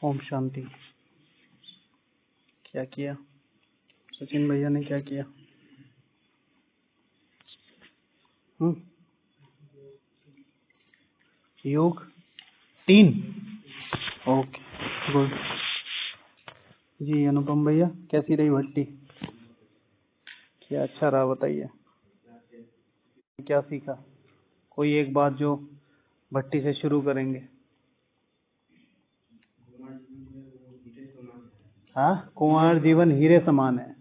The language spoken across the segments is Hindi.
ओम शांति। क्या किया सचिन भैया ने, क्या किया? योग 3। ओके, गुड जी। अनुपम भैया, कैसी रही भट्टी? क्या अच्छा रहा, बताइए क्या सीखा? कोई एक बात जो भट्टी से शुरू करेंगे। हाँ, कुंवर जीवन हीरे समान है।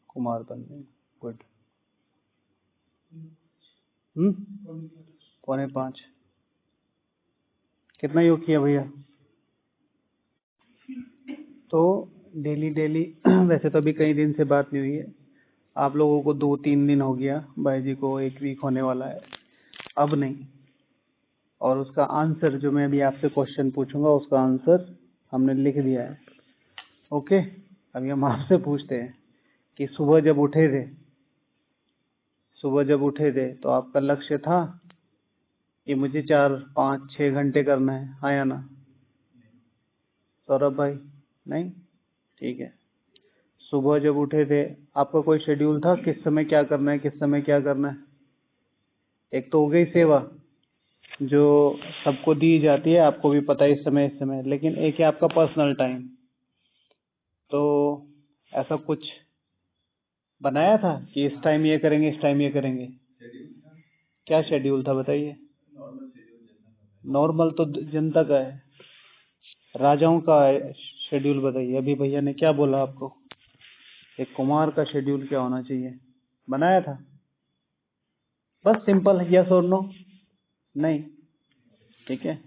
कुमार बनने, गुड। 4:45। कितना योग किया भैया? तो डेली वैसे तो अभी कई दिन से बात नहीं हुई है। आप लोगों को 2-3 दिन हो गया, भाई जी को 1 वीक होने वाला है, अब नहीं। और उसका आंसर जो मैं अभी आपसे क्वेश्चन पूछूंगा, उसका आंसर हमने लिख दिया है। ओके, अभी हम आपसे पूछते हैं कि सुबह जब उठे थे तो आपका लक्ष्य था कि मुझे 4, 5, 6 घंटे करना है, हाँ या ना? सौरभ भाई, नहीं? ठीक है। सुबह जब उठे थे आपका कोई शेड्यूल था, किस समय क्या करना है, किस समय क्या करना है? एक तो हो गई सेवा जो सबको दी जाती है, आपको भी पता है इस समय, लेकिन एक है आपका पर्सनल टाइम। तो ऐसा कुछ बनाया था कि इस टाइम ये करेंगे, इस टाइम ये करेंगे? क्या शेड्यूल था बताइए? नॉर्मल तो जनता का है, राजाओं का शेड्यूल बताइए। अभी भैया ने क्या बोला आपको? एक कुमार का शेड्यूल क्या होना चाहिए, बनाया था? बस सिंपल यस और नो, नहीं? ठीक है।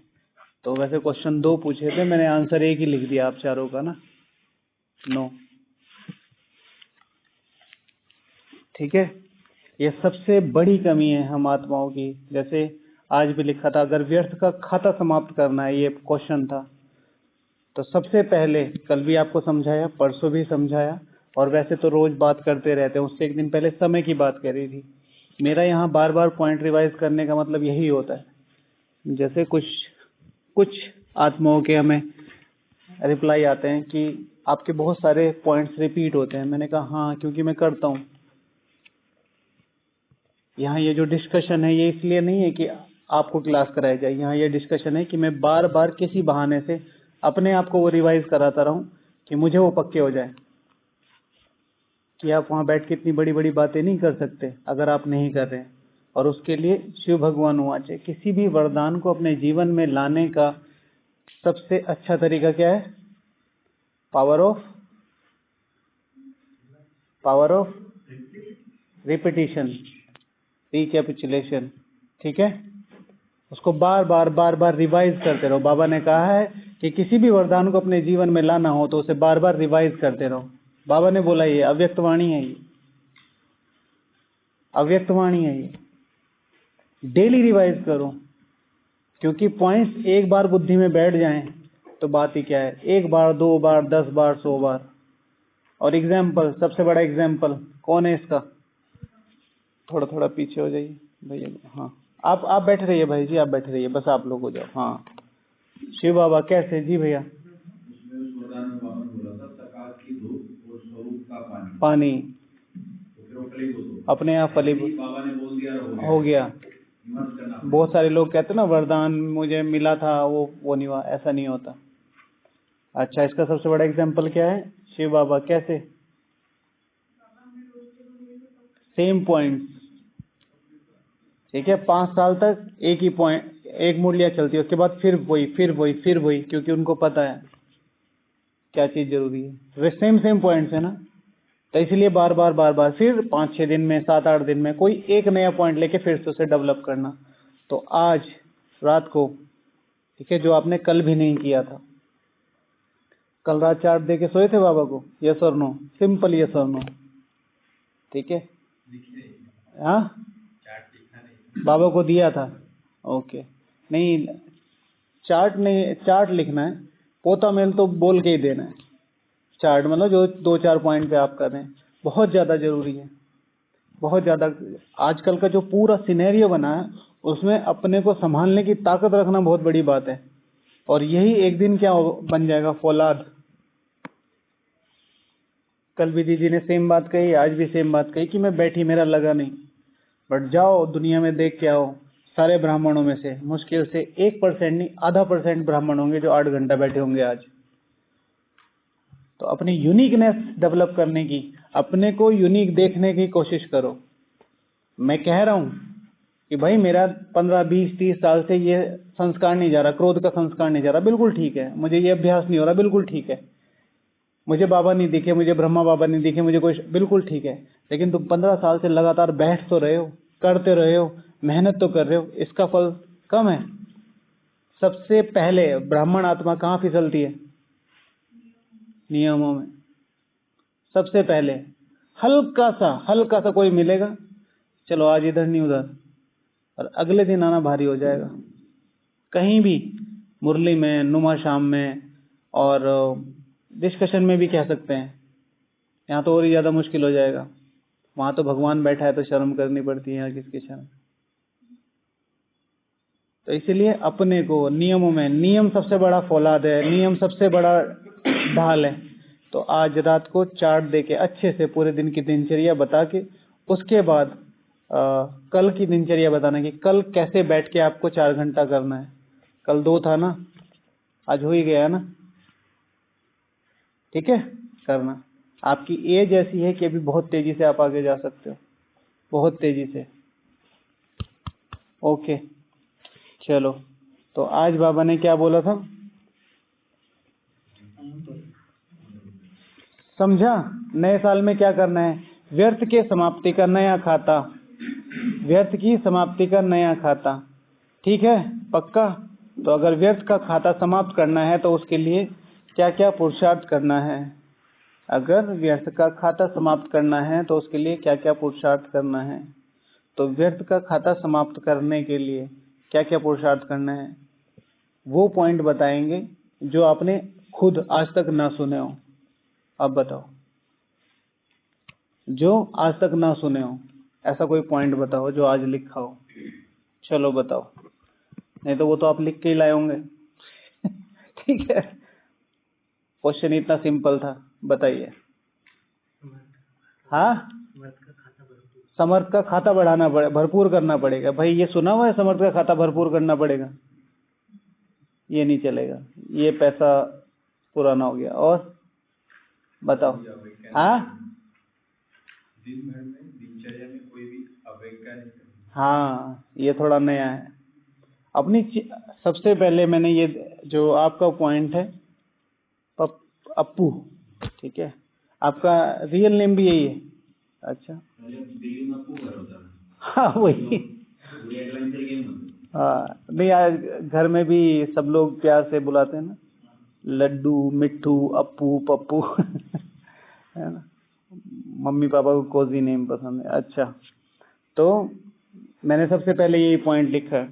तो वैसे क्वेश्चन 2 पूछे थे, मैंने आंसर 1 ही लिख दिया आप चारों का ना, नो। ठीक है, ये सबसे बड़ी कमी है हम आत्माओं की। जैसे आज भी लिखा था, अगर व्यर्थ का खाता समाप्त करना है, ये क्वेश्चन था। तो सबसे पहले, कल भी आपको समझाया, परसों भी समझाया, और वैसे तो रोज बात करते रहते हैं, उससे एक दिन पहले समय की बात करी थी। मेरा यहाँ बार बार पॉइंट रिवाइज करने का मतलब यही होता है। जैसे कुछ आत्माओं के हमें रिप्लाई आते हैं कि आपके बहुत सारे पॉइंट्स रिपीट होते हैं। मैंने कहा हाँ, क्योंकि मैं करता हूँ। यहाँ ये जो डिस्कशन है, ये इसलिए नहीं है कि आपको क्लास कराई जाए। यहाँ ये डिस्कशन है कि मैं बार बार किसी बहाने से अपने आप को वो रिवाइज कराता रहूं कि मुझे वो पक्के हो जाए कि आप वहां बैठ के इतनी बड़ी बड़ी बातें नहीं कर सकते अगर आप नहीं कर रहे हैं। और उसके लिए शिव भगवान वाचे, किसी भी वरदान को अपने जीवन में लाने का सबसे अच्छा तरीका क्या है? Power of repetition, recapitulation. ठीक है, उसको बार बार रिवाइज करते रहो। बाबा ने कहा है कि किसी भी वरदान को अपने जीवन में लाना हो तो उसे बार बार रिवाइज करते रहो। बाबा ने बोला, ये अव्यक्त वाणी है, ये अव्यक्त वाणी है, ये डेली रिवाइज करो। क्योंकि पॉइंट्स एक बार बुद्धि में बैठ जाएं तो बात ही क्या है, 1 बार, 2 बार, 10 बार, 100 बार। और एग्जाम्पल, सबसे बड़ा एग्जाम्पल कौन है इसका? थोड़ा पीछे हो जाइए भैया। हाँ, आप बैठे रहिए भाई जी, आप बैठे रहिए, बस आप लोग हो जाओ। हाँ, शिव बाबा कैसे जी भैया? पानी अपने आप फलीभूत हो गया। बहुत सारे लोग कहते हैं ना, वरदान मुझे मिला था, वो नहीं हुआ। ऐसा नहीं होता। अच्छा, इसका सबसे बड़ा एग्जाम्पल क्या है? शिव बाबा कैसे? Same points. ठीक है, 5 साल तक एक ही पॉइंट, एक मुरलिया चलती है, उसके बाद फिर वही, क्योंकि उनको पता है क्या चीज जरूरी है। वे सेम पॉइंट्स है ना, तो इसलिए बार बार फिर 5-6 दिन में, 7-8 दिन में कोई एक नया पॉइंट लेके फिर से उसे डेवलप करना। तो आज रात को, ठीक है, जो आपने कल भी नहीं किया था, कल रात चार्ट दे के सोए थे बाबा को, यस और नो? सिंपल यस और नो। ठीक है, हाँ, बाबा को दिया था। ओके, नहीं चार्ट लिखना है, पोता मेल तो बोल के ही देना है। चार्ट मतलब जो 2-4 पॉइंट पे आप कर रहे हैं, बहुत ज्यादा जरूरी है, बहुत ज्यादा। आजकल का जो पूरा सिनेरियो बना है उसमें अपने को संभालने की ताकत रखना बहुत बड़ी बात है। और यही एक दिन क्या बन जाएगा, फौलाद। कल भी दीदी ने सेम बात कही, आज भी सेम बात कही कि मैं बैठी, मेरा लगा नहीं। बट जाओ दुनिया में देख के आओ, सारे ब्राह्मणों में से मुश्किल से 1% नहीं, आधा % ब्राह्मण होंगे जो 8 घंटा बैठे होंगे आज। तो अपनी यूनिकनेस डेवलप करने की, अपने को यूनिक देखने की कोशिश करो। मैं कह रहा हूं कि भाई मेरा 15, 20, 30 साल से ये संस्कार नहीं जा रहा, क्रोध का संस्कार नहीं जा रहा, बिल्कुल ठीक है। मुझे ये अभ्यास नहीं हो रहा, बिल्कुल ठीक है। मुझे बाबा नहीं दिखे, मुझे ब्रह्मा बाबा नहीं दिखे, मुझे कोई, बिल्कुल ठीक है। लेकिन तुम 15 साल से लगातार बैठ तो रहे हो, करते रहे हो, मेहनत तो कर रहे हो, इसका फल कम है। सबसे पहले ब्राह्मण आत्मा कहाँ फिसलती है? नियमों में। सबसे पहले हल्का सा कोई मिलेगा, चलो आज इधर नहीं उधर, और अगले दिन आना भारी हो जाएगा। कहीं भी मुरली में, नुमा शाम में, और डिस्कशन में भी कह सकते हैं। यहाँ तो और ही ज्यादा मुश्किल हो जाएगा। वहां तो भगवान बैठा है तो शर्म करनी पड़ती है, यहाँ किसकी शर्म। तो इसीलिए अपने को नियमों में, नियम सबसे बड़ा फौलाद है, नियम सबसे बड़ा ढाल है। तो आज रात को चार्ट देके अच्छे से पूरे दिन की दिनचर्या बता के, उसके बाद कल की दिनचर्या बताना कि कल कैसे बैठ के आपको 4 घंटा करना है। कल 2 था ना, आज हो ही गया है ना, ठीक है, करना। आपकी एज ऐसी है कि अभी बहुत तेजी से आप आगे जा सकते हो, बहुत तेजी से। ओके, चलो। तो आज बाबा ने क्या बोला था, समझा? नए साल में क्या करना है? व्यर्थ के समाप्ति का नया खाता, व्यर्थ की समाप्ति का नया खाता, ठीक है, पक्का? तो अगर व्यर्थ का खाता समाप्त करना है तो उसके लिए क्या क्या पुरुषार्थ करना है? अगर व्यर्थ का खाता समाप्त करना है तो उसके लिए क्या क्या पुरुषार्थ करना है? तो व्यर्थ का खाता समाप्त करने के लिए क्या क्या पुरुषार्थ करना है, वो पॉइंट बताएंगे जो आपने खुद आज तक ना सुने हो। अब बताओ, जो आज तक ना सुने हो, ऐसा कोई पॉइंट बताओ जो आज लिखा हो। चलो बताओ, नहीं तो वो तो आप लिख के ही लाए होंगे। ठीक है, क्वेश्चन इतना सिंपल था, बताइए। हाँ, समर्थ का खाता बढ़ाना पड़े, भरपूर करना पड़ेगा। भाई ये सुना हुआ है, समर्थ का खाता भरपूर करना पड़ेगा? ये नहीं चलेगा, ये पैसा पुराना हो गया। और बताओ। हाँ, दिन भर में दिनचर्या में कोई भी अवज्ञा नहीं करनी। हाँ, ये थोड़ा नया है। अपनी सबसे पहले मैंने ये जो आपका पॉइंट है, अप्पू, ठीक है, आपका रियल नेम भी यही है? अच्छा, हाँ वही। हाँ, नहीं आज घर में भी सब लोग प्यार से बुलाते हैं ना, लड्डू, मिट्ठू, अप्पू, पप्पू। है ना, मम्मी पापा को कोजी नेम पसंद है। अच्छा, तो मैंने सबसे पहले यही पॉइंट लिखा है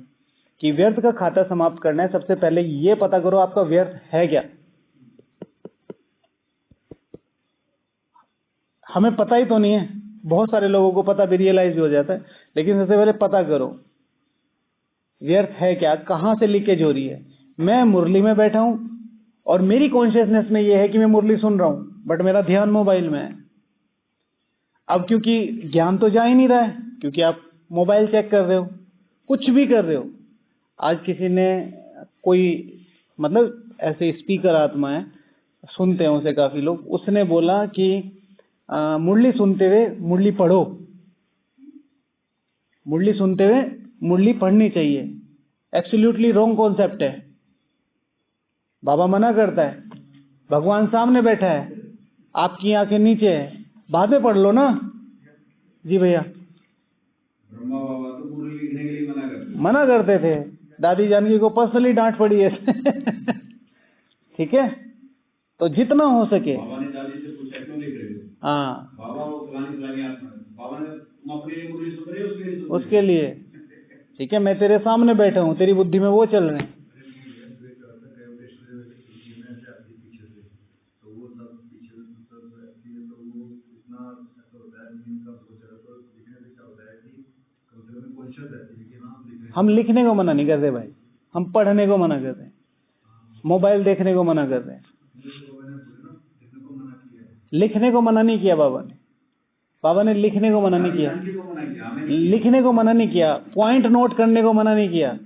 कि व्यर्थ का खाता समाप्त करना है। सबसे पहले ये पता करो आपका व्यर्थ है क्या। हमें पता ही तो नहीं है, बहुत सारे लोगों को पता भी, रियलाइज हो जाता है, लेकिन सबसे पहले पता करो व्यर्थ है क्या, कहां से लीकेज हो रही है। मैं मुरली में बैठा हूं और मेरी कॉन्शियसनेस में यह है कि मैं मुरली सुन रहा हूं, बट मेरा ध्यान मोबाइल में है। अब क्योंकि ज्ञान तो जा ही नहीं रहा है, क्योंकि आप मोबाइल चेक कर रहे हो, कुछ भी कर रहे हो। आज किसी ने, कोई मतलब ऐसे स्पीकर आत्मा है, सुनते हैं उसे काफी लोग, उसने बोला कि मुरली सुनते हुए मुरली पढ़ो, मुरली सुनते हुए मुरली पढ़नी चाहिए। एब्सोल्युटली रॉन्ग कॉन्सेप्ट है। बाबा मना करता है, भगवान सामने बैठा है, आपकी आंखें नीचे है, बाद में पढ़ लो ना। जी भैया, ब्रह्मा बाबा तो मुरली लिखने के लिए मना करते थे। दादी जानकी को पर्सनली डांट पड़ी है। ठीक है, तो जितना हो सके। बाबा ने दादी से पूछा क्यों लिख रहे हो? हाँ, बाबा वो पुरानी आत्मा है। बाबा ने, तुम अपने लिए मुरली सुन रहे हो, उसके लिए। ठीक है, मैं तेरे सामने बैठा हूँ, तेरी बुद्धि में वो चल रहे हैं। हम लिखने को मना नहीं करते भाई, हम पढ़ने को मना करते हैं, मोबाइल देखने को मना करते हैं। लिखने को मना नहीं किया बाबा ने, बाबा ने लिखने को मना नहीं किया, लिखने को मना नहीं किया, पॉइंट नोट करने को मना नहीं किया,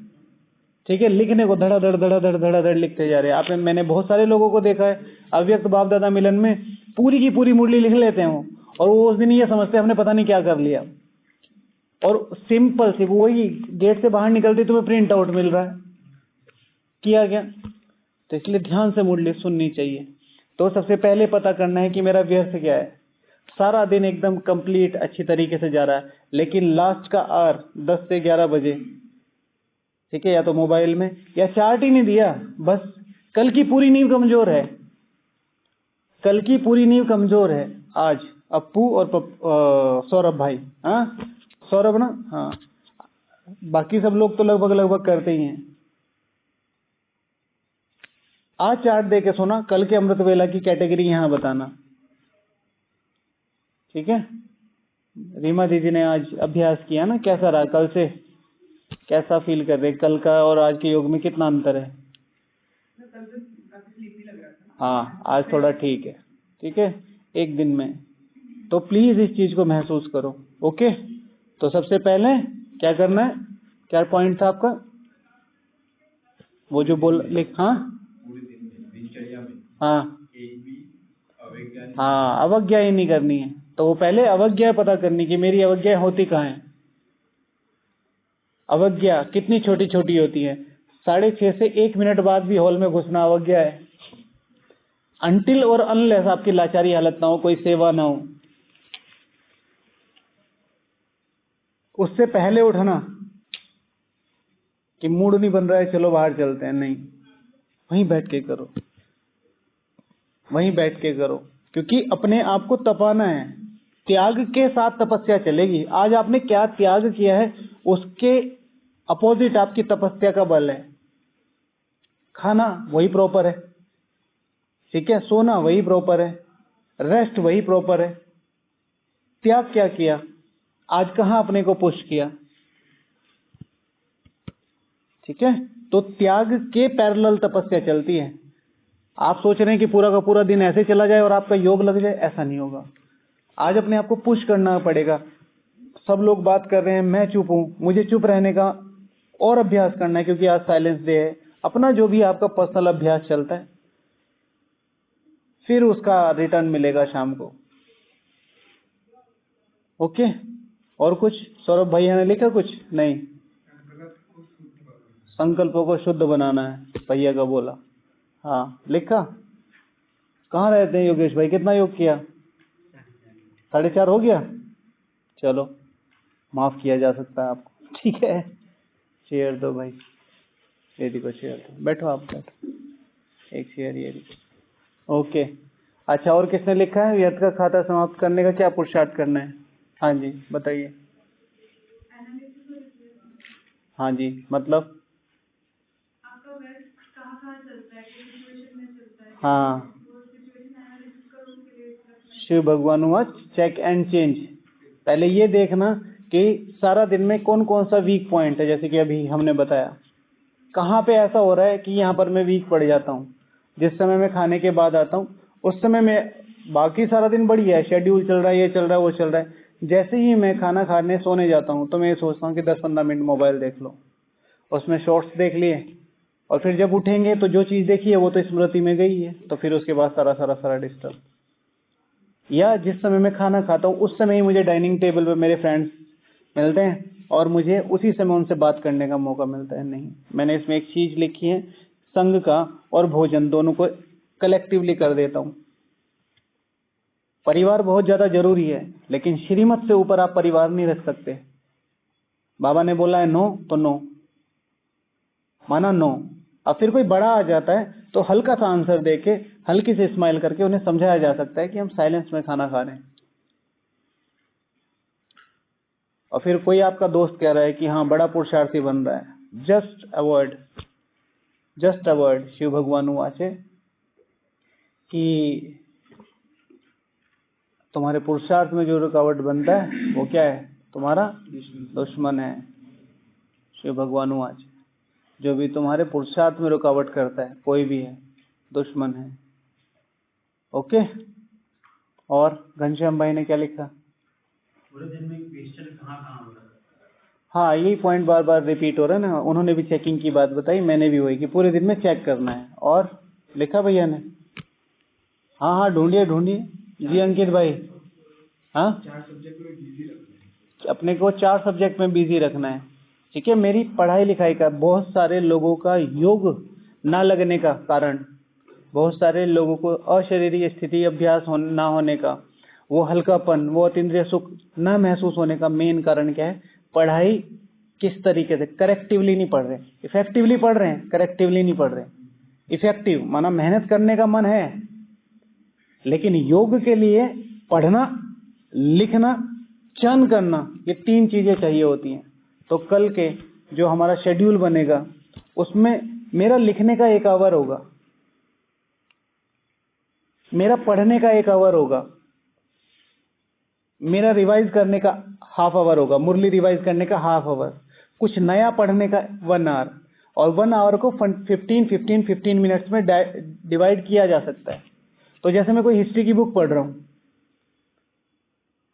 ठीक है। लिखने को धड़ाधड़ धड़ाधड़ धड़ाधड़ लिखते जा रहे हैं। आपने, मैंने बहुत सारे लोगों को देखा है अव्यक्त बाप दादा मिलन में पूरी की पूरी मुरली लिख लेते हैं वो, और वो उस दिन ये समझते हैं हमने पता नहीं क्या कर लिया। और सिंपल सी वही गेट से बाहर निकलते तुम्हें प्रिंट आउट मिल रहा है, किया गया। तो इसलिए ध्यान से मुरली सुननी चाहिए। तो सबसे पहले पता करना है कि मेरा व्यर्थ क्या है। सारा दिन एकदम कंप्लीट अच्छी तरीके से जा रहा है, लेकिन लास्ट का आवर 10 से 11 बजे, ठीक है, या तो मोबाइल में या चार्ट ही नहीं दिया, बस कल की पूरी नींव कमजोर है, कल की पूरी नींव कमजोर है। आज अप्पू और सौरभ भाई, हाँ सौरभ ना, हाँ, बाकी सब लोग तो लगभग लगभग करते ही हैं। आज चार्ट दे के सोना, कल के अमृत वेला की कैटेगरी यहां बताना, ठीक है। रीमा दीदी ने आज अभ्यास किया ना, कैसा रहा, कल से कैसा फील कर रहे, कल का और आज के योग में कितना अंतर है? हाँ, आज थोड़ा ठीक है, ठीक है, एक दिन में। तो प्लीज इस चीज को महसूस करो, ओके। तो सबसे पहले क्या करना है, क्या पॉइंट था आपका, वो जो बोल लिख, हाँ हाँ हाँ, अवज्ञा ही नहीं करनी है। तो वो पहले अवज्ञा पता करनी कि मेरी अवज्ञा होती कहाँ है। अवज्ञा कितनी छोटी छोटी होती है। 6:30 से 1 मिनट बाद भी हॉल में घुसना अवज्ञा है। अनटिल और अनलेस आपकी लाचारी हालत ना हो, कोई सेवा ना हो, उससे पहले उठना कि मूड नहीं बन रहा है चलो बाहर चलते हैं, नहीं, वहीं बैठ के करो, वहीं बैठ के करो, क्योंकि अपने आप को तपाना है। त्याग के साथ तपस्या चलेगी। आज आपने क्या त्याग किया है उसके अपोजिट आपकी तपस्या का बल है। खाना वही प्रॉपर है, ठीक है, सोना वही प्रॉपर है, रेस्ट वही प्रॉपर है। त्याग क्या किया, आज कहां अपने को पुश किया, ठीक है। तो त्याग के पैरेलल तपस्या चलती है। आप सोच रहे हैं कि पूरा का पूरा दिन ऐसे चला जाए और आपका योग लग जाए, ऐसा नहीं होगा। आज अपने आप को पुश करना पड़ेगा। सब लोग बात कर रहे हैं, मैं चुप हूं, मुझे चुप रहने का और अभ्यास करना है, क्योंकि आज साइलेंस डे है। अपना जो भी आपका पर्सनल अभ्यास चलता है, फिर उसका रिटर्न मिलेगा शाम को, ओके। और कुछ सौरभ भैया ने लिखा, कुछ नहीं, संकल्पों को शुद्ध बनाना है, भैया का बोला, हाँ लिखा। कहाँ रहते हैं योगेश भाई, कितना योग किया? 4:30 हो गया, चलो माफ किया जा सकता है आपको, ठीक है। शेयर दो भाई, ये देखो शेयर दो, बैठो आप, बैठो, एक शेयर ये देखो, ओके। अच्छा, और किसने लिखा है, व्यर्थ का खाता समाप्त करने का क्या पुरुषार्थ करना है? हाँ जी बताइए। हाँ जी, मतलब आपका व्यर्थ कहाँ चलता है, किस सिचुएशन में चलता है? हाँ, शिव भगवान हुआ चेक एंड चेंज। पहले ये देखना कि सारा दिन में कौन कौन सा वीक पॉइंट है, जैसे कि अभी हमने बताया, कहाँ पे ऐसा हो रहा है कि यहाँ पर मैं वीक पड़ जाता हूँ। जिस समय मैं खाने के बाद आता हूँ उस समय मैं, बाकी सारा दिन बढ़िया है, शेड्यूल चल रहा है, ये चल रहा है, वो चल रहा है। जैसे ही मैं खाना खाने सोने जाता हूँ तो मैं ये सोचता हूँ कि 10-15 मिनट मोबाइल देख लो, उसमें शॉर्ट्स देख लिए, और फिर जब उठेंगे तो जो चीज देखी है वो तो स्मृति में गई है, तो फिर उसके बाद सारा डिस्टर्ब। या जिस समय मैं खाना खाता हूँ उस समय ही मुझे डाइनिंग टेबल पे मेरे फ्रेंड्स मिलते हैं और मुझे उसी समय उनसे बात करने का मौका मिलता है। नहीं, मैंने इसमें एक चीज लिखी है, संग का और भोजन दोनों को कलेक्टिवली कर देता हूँ। परिवार बहुत ज्यादा जरूरी है, लेकिन श्रीमत से ऊपर आप परिवार नहीं रख सकते। बाबा ने बोला है नो तो नो, माना नो। अब फिर कोई बड़ा आ जाता है तो हल्का सा आंसर देके, हल्की से स्माइल करके उन्हें समझाया जा सकता है कि हम साइलेंस में खाना खा रहे हैं। और फिर कोई आपका दोस्त कह रहा है कि हाँ बड़ा पुरुषार्थी बन रहा है, जस्ट अवॉइड। शिव भगवान वाचे कि तुम्हारे पुरुषार्थ में जो रुकावट बनता है वो क्या है, तुम्हारा दुश्मन है। शिव भगवान आज जो भी तुम्हारे पुरुषार्थ में रुकावट करता है, कोई भी है, दुश्मन है। ओके। और घनश्याम भाई ने क्या लिखा? पूरे दिन में क्वेश्चन कहाँ हो रहा है? हाँ, यही पॉइंट बार बार रिपीट हो रहा है ना। उन्होंने भी चेकिंग की बात बताई, मैंने भी वही कि पूरे दिन में चेक करना है। और लिखा भैया ने? हाँ हाँ, ढूंढिए ढूंढिए जी अंकित भाई। हाँ, 4 सब्जेक्ट में बिजी रखना है। अपने को 4 सब्जेक्ट में बिजी रखना है। ठीक है। मेरी पढ़ाई लिखाई का बहुत सारे लोगों का योग ना लगने का कारण, बहुत सारे लोगों को अशरीरी स्थिति अभ्यास ना होने का, वो हल्कापन, वो अतीन्द्रिय सुख न महसूस होने का मेन कारण क्या है? पढ़ाई किस तरीके से करेक्टिवली नहीं पढ़ रहे। इफेक्टिवली पढ़ रहे हैं, करेक्टिवली नहीं पढ़ रहे। इफेक्टिव माना मेहनत करने का मन है, लेकिन योग के लिए पढ़ना, लिखना, चयन करना, ये 3 चीजें चाहिए होती हैं। तो कल के जो हमारा शेड्यूल बनेगा उसमें मेरा लिखने का 1 आवर होगा, मेरा पढ़ने का 1 आवर होगा, मेरा रिवाइज करने का हाफ आवर होगा, मुरली रिवाइज करने का हाफ आवर, कुछ नया पढ़ने का 1 आवर, और 1 आवर को 15 मिनट्स में डिवाइड किया जा सकता है। तो जैसे मैं कोई हिस्ट्री की बुक पढ़ रहा हूँ,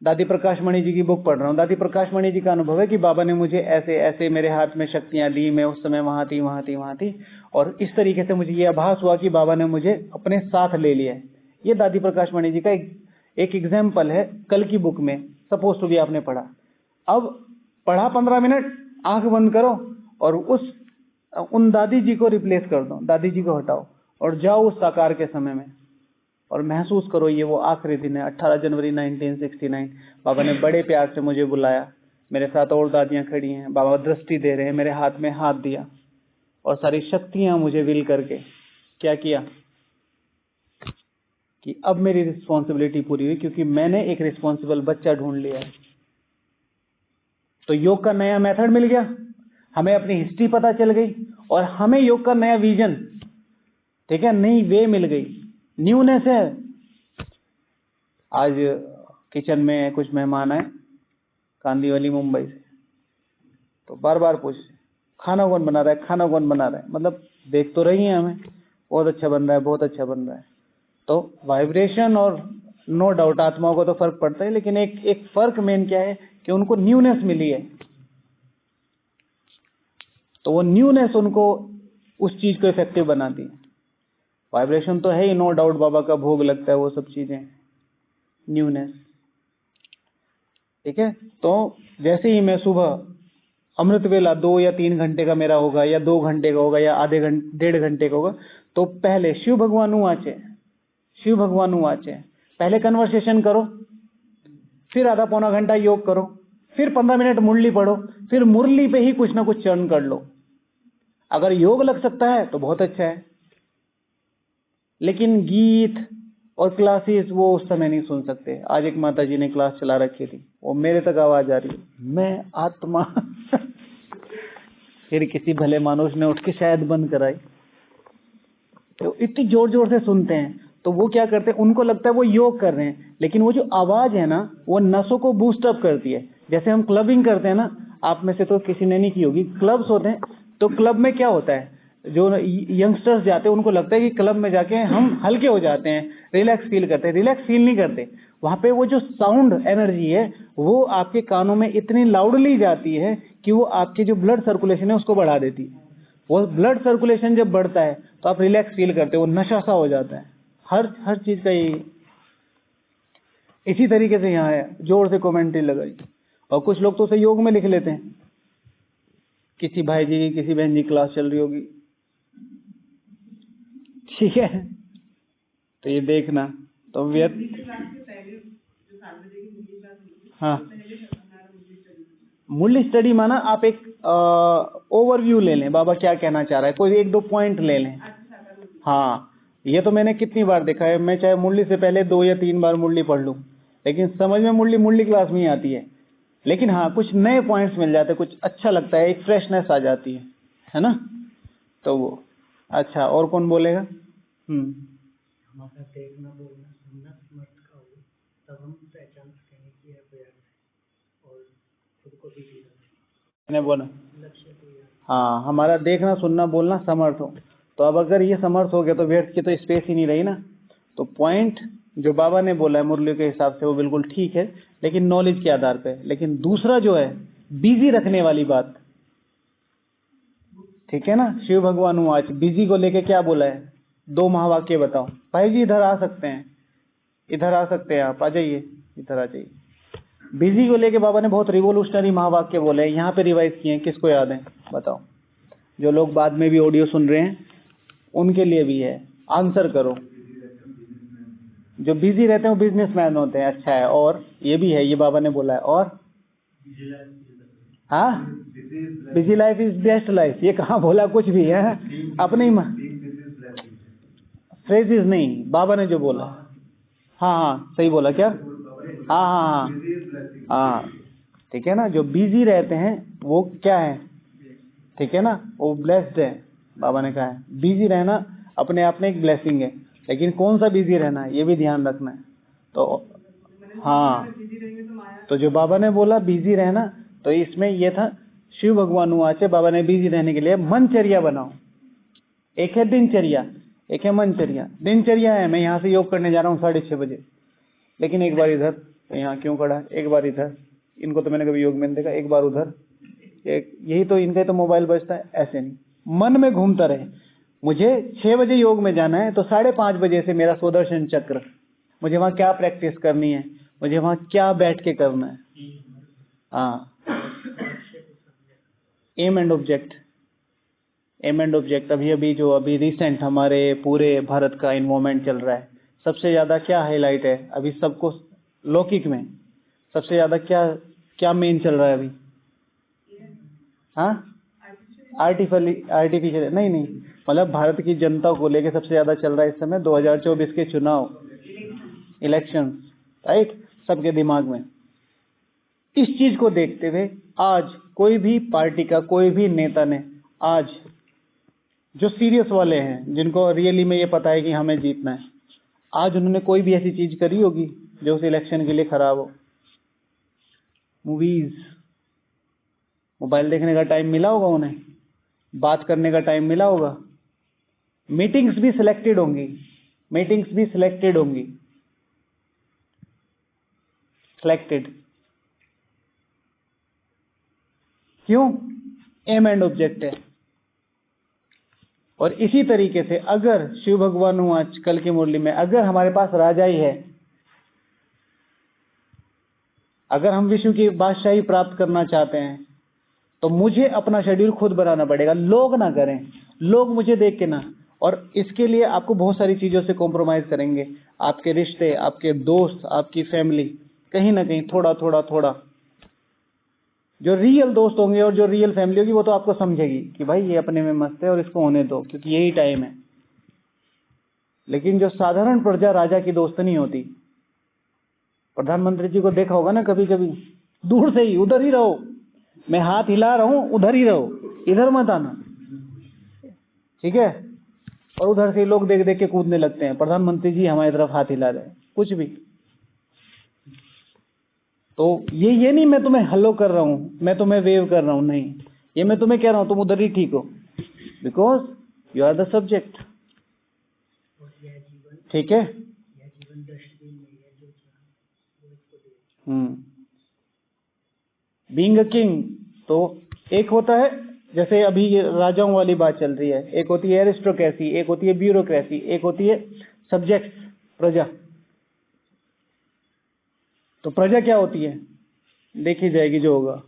दादी प्रकाश मणि जी की बुक पढ़ रहा हूँ, दादी प्रकाश मणि जी का अनुभव है कि बाबा ने मुझे ऐसे ऐसे मेरे हाथ में शक्तियां दी, मैं उस समय वहां थी, और इस तरीके से मुझे ये आभास हुआ कि बाबा ने मुझे अपने साथ ले लिया है। ये दादी प्रकाश मणि जी का एक एग्जाम्पल है कल की बुक में, सपोज टू भी आपने पढ़ा। अब पढ़ा 15 मिनट, आंख बंद करो और उन दादी जी को रिप्लेस कर दो, दादी जी को हटाओ और जाओ उस साकार के समय में और महसूस करो ये वो आखिरी दिन है, 18 जनवरी 1969। बाबा ने बड़े प्यार से मुझे बुलाया, मेरे साथ और दादियां खड़ी हैं, बाबा दृष्टि दे रहे हैं, मेरे हाथ में हाथ दिया और सारी शक्तियां मुझे विल करके क्या किया कि अब मेरी रिस्पॉन्सिबिलिटी पूरी हुई, क्योंकि मैंने एक रिस्पॉन्सिबल बच्चा ढूंढ लिया है। तो योग का नया मेथड मिल गया, हमें अपनी हिस्ट्री पता चल गई, और हमें योग का नया विजन, ठीक है, नई वे मिल गई, न्यूनेस है। आज किचन में कुछ मेहमान आए कांदीवली मुंबई से, तो बार बार पूछ, खाना कौन बना रहा है, खाना कौन बना रहा है, मतलब देख तो रही है हमें, बहुत अच्छा बन रहा है, बहुत अच्छा बन रहा है। तो वाइब्रेशन और नो डाउट आत्माओं को तो फर्क पड़ता है, लेकिन एक फर्क मेन क्या है कि उनको न्यूनेस मिली है, तो वो न्यूनेस उनको उस चीज को इफेक्टिव बनाती है। वाइब्रेशन तो है ही, नो डाउट बाबा का भोग लगता है, वो सब चीजें, न्यूनेस, ठीक है। तो जैसे ही मैं सुबह अमृत वेला 2 या 3 घंटे का मेरा होगा, या 2 घंटे का होगा, या आधे घंटे 1.5 घंटे का होगा, तो पहले शिव भगवान आचे, शिव भगवान आचे, पहले कन्वर्सेशन करो, फिर आधा पौना घंटा योग करो, फिर 15 मिनट मुरली पढ़ो, फिर मुरली पे ही कुछ ना कुछ चरण कर लो। अगर योग लग सकता है तो बहुत अच्छा है, लेकिन गीत और क्लासेस वो उस समय नहीं सुन सकते। आज एक माता जी ने क्लास चला रखी थी, वो मेरे तक आवाज आ रही है, मैं आत्मा फिर किसी भले मानुष ने उठ के शायद बंद कराई, तो इतनी जोर जोर से सुनते हैं, तो वो क्या करते हैं, उनको लगता है वो योग कर रहे हैं, लेकिन वो जो आवाज है ना, वो नसों को बूस्ट अप करती है। जैसे हम क्लबिंग करते हैं ना, आप में से तो किसी ने नहीं की होगी, क्लब्स होते हैं, तो क्लब में क्या होता है, जो यंगस्टर्स जाते हैं उनको लगता है कि क्लब में जाके हम हल्के हो जाते हैं, रिलैक्स फील करते हैं। रिलैक्स फील नहीं करते, वहां पे वो जो साउंड एनर्जी है वो आपके कानों में इतनी लाउडली जाती है कि वो आपके जो ब्लड सर्कुलेशन है उसको बढ़ा देती है। वो ब्लड सर्कुलेशन जब बढ़ता है तो आप रिलैक्स फील करते हो, वो नशा सा हो जाता है। हर चीज का ये इसी तरीके से यहाँ है, जोर से कमेंट्री लगाई। और कुछ लोग तो उसे योग में लिख लेते हैं, किसी भाई जी की किसी बहन जी क्लास चल रही होगी, ठीक है, तो ये देखना तो हाँ, मूल्य स्टडी माना आप एक ओवरव्यू ले लें, बाबा क्या कहना चाह रहा है, कोई 1-2 पॉइंट ले लें। हाँ, ये तो मैंने कितनी बार देखा है, मैं चाहे मुरली से पहले 2 या 3 बार मुरली पढ़ लूं, लेकिन समझ में मुरली क्लास में ही आती है। लेकिन हाँ, कुछ नए पॉइंट्स मिल जाते हैं, कुछ अच्छा लगता है, एक फ्रेशनेस आ जाती है ना। तो वो अच्छा, और कौन बोलेगा? हमारा देखना, बोलना, सुनना समर्थ का हो, तब हम पहचान सकेंगे कि यह प्रयास है और खुद को भी मैंने बोला लक्ष्य को हाँ, हमारा देखना सुनना बोलना समर्थ हो। तो अब अगर ये समर्थ हो गया तो व्यर्थ की तो स्पेस ही नहीं रही ना। तो पॉइंट जो बाबा ने बोला है मुरली के हिसाब से वो बिल्कुल ठीक है, लेकिन नॉलेज के आधार पे। लेकिन दूसरा जो है बिजी रखने वाली बात, ठीक है ना। शिव भगवान आज बिजी को लेके क्या बोला है, 2 महावाक्य बताओ। भाई जी इधर आ सकते हैं, इधर आ सकते हैं, आप आ जाइए, इधर आ जाइए। बिजी को लेके बाबा ने बहुत रिवोल्यूशनरी महावाक्य बोले हैं, यहाँ पे रिवाइज किए हैं। किसको याद है बताओ? जो लोग बाद में भी ऑडियो सुन रहे हैं उनके लिए भी है, आंसर करो। जो बिजी रहते हैं वो बिजनेसमैन होते हैं, अच्छा है। और ये भी है, ये बाबा ने बोला है। और हाँ, busy life is best life, ये कहाँ बोला? कुछ भी है अपने ही फ्रेजेस नहीं, बाबा ने जो बोला। हाँ हाँ सही बोला क्या? हाँ हाँ हाँ, ठीक है ना। जो बिजी रहते हैं वो क्या है, ठीक है ना, वो ब्लेस्ड है। बाबा ने कहा है बिजी रहना अपने आप में एक ब्लेसिंग है, लेकिन कौन सा बिजी रहना है ये भी ध्यान रखना है। तो हाँ, तो जो बाबा ने बोला बिजी रहना, तो इसमें ये था शिव भगवान वाचे बाबा ने बिजी रहने के लिए मनचर्या बनाओ। एक है दिनचर्या, एक है मनचर्या। दिनचर्या है मैं यहाँ से योग करने जा रहा हूँ 6:30 बजे, लेकिन एक बार इधर, तो यहाँ क्यों खड़ा है, एक बार इधर, इनको तो मैंने कभी योग में नहीं देखा, एक बार उधर, एक यही तो इनका तो मोबाइल बजता है। ऐसे नहीं, मन में घूमता रहे। मुझे 6 बजे योग में जाना है, तो 5:30 बजे से मेरा सुदर्शन चक्र, मुझे वहाँ क्या प्रैक्टिस करनी है, मुझे वहाँ क्या बैठ के करना है। हाँ, aim and object, aim and object. अभी अभी रिसेंट हमारे पूरे भारत का इन्वॉल्वमेंट चल रहा है। सबसे ज्यादा क्या हाईलाइट है अभी सबको लौकिक में? सबसे ज्यादा क्या क्या मेन चल रहा है अभी? हाँ, आर्टिफिशियल नहीं, मतलब भारत की जनता को लेके सबसे ज्यादा चल रहा है इस समय 2024 के चुनाव, इलेक्शन, राइट, सबके दिमाग में। इस चीज को देखते हुए आज कोई भी पार्टी का कोई भी नेता ने, आज जो सीरियस वाले हैं जिनको रियली में ये पता है कि हमें जीतना है, आज उन्होंने कोई भी ऐसी चीज करी होगी जो उस इलेक्शन के लिए खराब हो? मूवीज, मोबाइल देखने का टाइम मिला होगा उन्हें, बात करने का टाइम मिला होगा, मीटिंग्स भी सिलेक्टेड होंगी, मीटिंग्स भी सिलेक्टेड होंगी, सिलेक्टेड। क्यों? एम एंड ऑब्जेक्ट है। और इसी तरीके से अगर शिव भगवान हूं आज कल की मुरली में, अगर हमारे पास राजा ही है, अगर हम विश्व की बादशाही प्राप्त करना चाहते हैं, तो मुझे अपना शेड्यूल खुद बनाना पड़ेगा। लोग ना करें, लोग मुझे देख के ना। और इसके लिए आपको बहुत सारी चीजों से कॉम्प्रोमाइज करेंगे, आपके रिश्ते, आपके दोस्त, आपकी फैमिली, कहीं ना कहीं थोड़ा थोड़ा थोड़ा। जो रियल दोस्त होंगे और जो रियल फैमिली होगी वो तो आपको समझेगी कि भाई ये अपने में मस्त है और इसको होने दो क्योंकि यही टाइम है। लेकिन जो साधारण प्रजा राजा की दोस्त नहीं होती। प्रधानमंत्री जी को देखा होगा ना कभी कभी, दूर से ही, उधर ही रहो, मैं हाथ हिला रहा हूं उधर ही रहो, इधर मत आना, ठीक है। और उधर से लोग देख देख के कूदने लगते हैं, प्रधानमंत्री जी हमारी तरफ हाथ हिला रहे हैं, कुछ भी। तो ये नहीं मैं तुम्हें हेलो कर रहा हूं, मैं तुम्हें वेव कर रहा हूं, नहीं, ये मैं तुम्हें कह रहा हूं तुम उधर ही ठीक हो, because you are the subject, ठीक है। बीइंग अ किंग, तो एक होता है जैसे अभी ये राजाओं वाली बात चल रही है, एक होती है एरिस्टोक्रेसी, एक होती है ब्यूरोक्रेसी, एक होती है सब्जेक्ट, प्रजा। तो प्रजा क्या होती है देखी जाएगी, जो होगा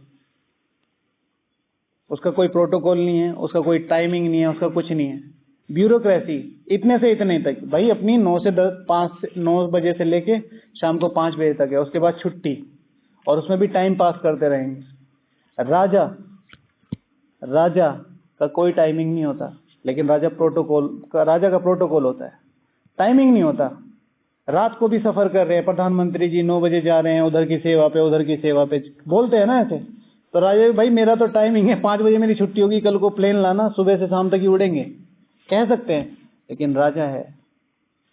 उसका कोई प्रोटोकॉल नहीं है, उसका कोई टाइमिंग नहीं है, उसका कुछ नहीं है। ब्यूरोक्रेसी इतने से इतने तक, भाई अपनी 9 बजे से लेके शाम को 5 बजे तक है, उसके बाद छुट्टी, और उसमें भी टाइम पास करते रहेंगे। राजा का कोई टाइमिंग नहीं होता, लेकिन राजा का प्रोटोकॉल होता है, टाइमिंग नहीं होता। रात को भी सफर कर रहे हैं, प्रधानमंत्री जी 9 बजे जा रहे हैं उधर की सेवा पे, उधर की सेवा पे, बोलते हैं ना ऐसे। तो राजा भाई मेरा तो टाइमिंग है, 5 बजे मेरी छुट्टी होगी, कल को प्लेन लाना, सुबह से शाम तक ही उड़ेंगे, कह सकते हैं, लेकिन राजा है।